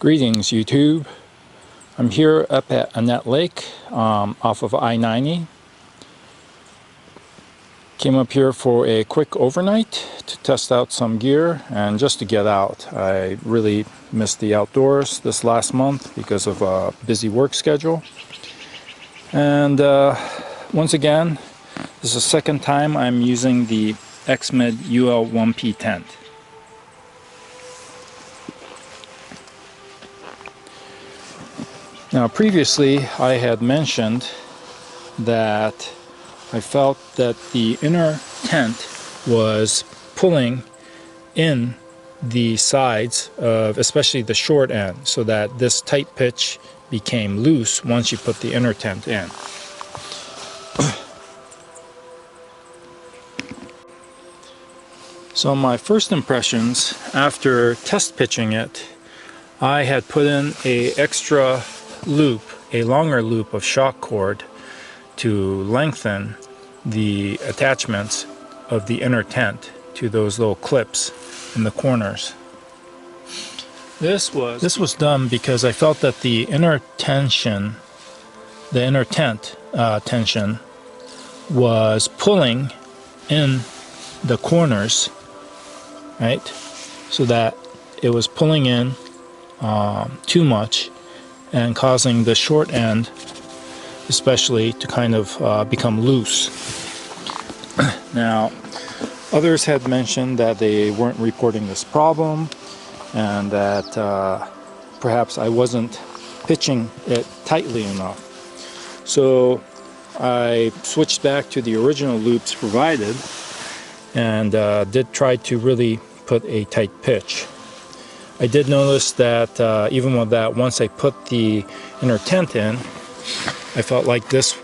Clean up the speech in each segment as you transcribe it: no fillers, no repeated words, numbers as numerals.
Greetings YouTube. I'm here up at Annette Lake off of I-90. Came up here for a quick overnight to test out some gear and just to get out. I really missed the outdoors this last month because of a busy work schedule. And once again, this is the second time I'm using the Musicbed UL1P tent. Now previously I had mentioned that I felt that the inner tent was pulling in the sides of especially the short end, so that this tight pitch became loose once you put the inner tent in. So my first impressions after test pitching it, I had put in a extra loop, a longer loop of shock cord to lengthen the attachments of the inner tent to those little clips in the corners. This was done because I felt that the inner tent tension was pulling in the corners, right? So that it was pulling in too much and causing the short end especially to kind of become loose. Now others had mentioned that they weren't reporting this problem and that perhaps I wasn't pitching it tightly enough. So I switched back to the original loops provided and did try to really put a tight pitch. I did notice that even with that, once I put the inner tent in, I felt like this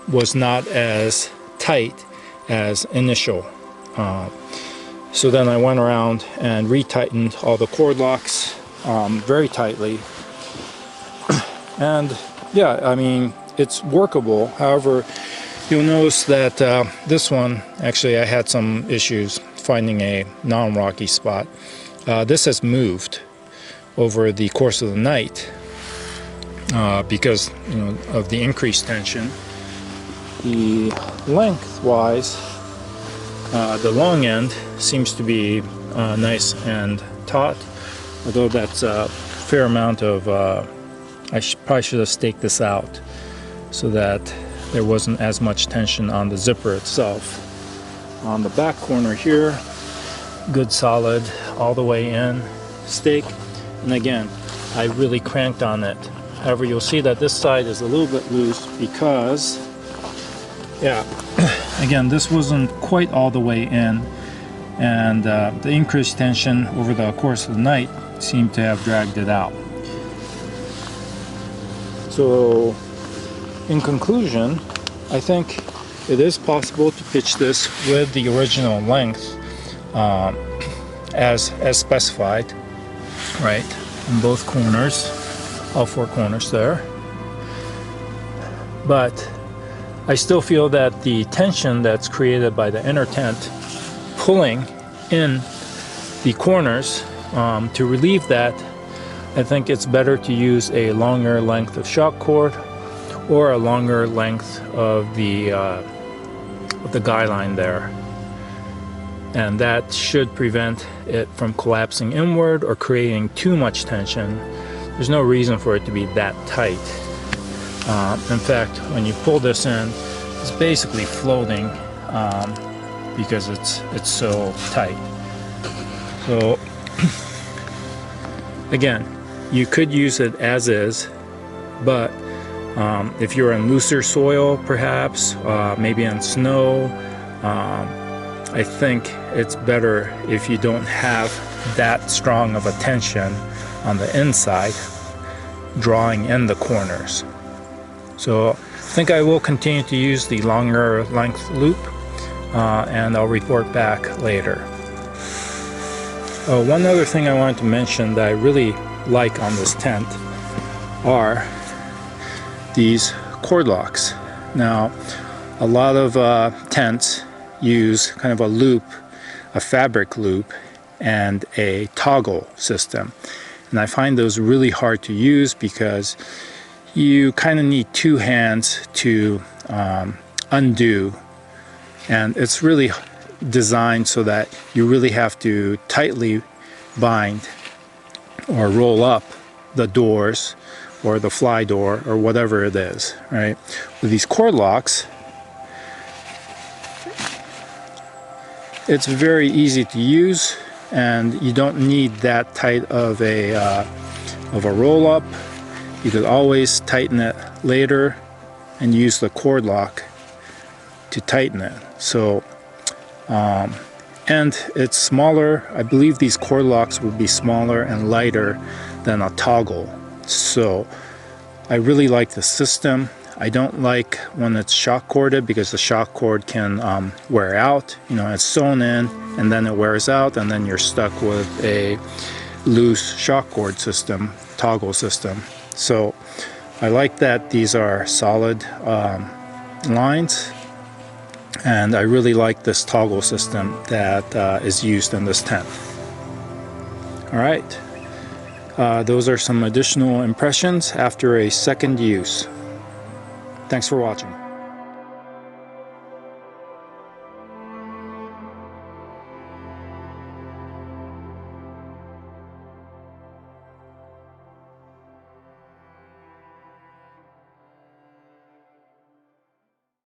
was not as tight as initial. So then I went around and re-tightened all the cord locks very tightly. And yeah, I mean, it's workable. However, you'll notice that this one, actually I had some issues finding a non-rocky spot. This has moved over the course of the night because of the increased tension. The lengthwise, the long end seems to be nice and taut, although that's a fair amount of I probably should have staked this out so that there wasn't as much tension on the zipper itself. On the back corner here, good solid all the way in stake, and again I really cranked on it. However, you'll see that this side is a little bit loose because, yeah, again, this wasn't quite all the way in, and the increased tension over the course of the night seemed to have dragged it out. So in conclusion, I think it is possible to pitch this with the original length as specified, right, in both corners, all four corners there. But I still feel that the tension that's created by the inner tent pulling in the corners, to relieve that, I think it's better to use a longer length of shock cord or a longer length of the guy line there, and that should prevent it from collapsing inward or creating too much tension. There's no reason for it to be that tight. In fact, when you pull this in, it's basically floating because it's so tight. So again, you could use it as is, but if you're in looser soil, perhaps, maybe on snow, I think it's better if you don't have that strong of a tension on the inside drawing in the corners. So I think I will continue to use the longer length loop, and I'll report back later. One other thing I wanted to mention that I really like on this tent are these cord locks. Now, a lot of tents use kind of a loop, a fabric loop, and a toggle system. and I find those really hard to use because you kind of need two hands to undo, and it's really designed so that you really have to tightly bind or roll up the doors or the fly door or whatever it is, right? With these cord locks, it's very easy to use, and you don't need that tight of a roll up. You could always tighten it later and use the cord lock to tighten it. So and it's smaller. I believe these cord locks would be smaller and lighter than a toggle. So I really like the system. I don't like when it's shock corded because the shock cord can wear out. You know, it's sewn in and then it wears out, and then you're stuck with a loose shock cord system, toggle system. So I like that these are solid lines, and I really like this toggle system that is used in this tent. All right, those are some additional impressions after a second use. Thanks for watching.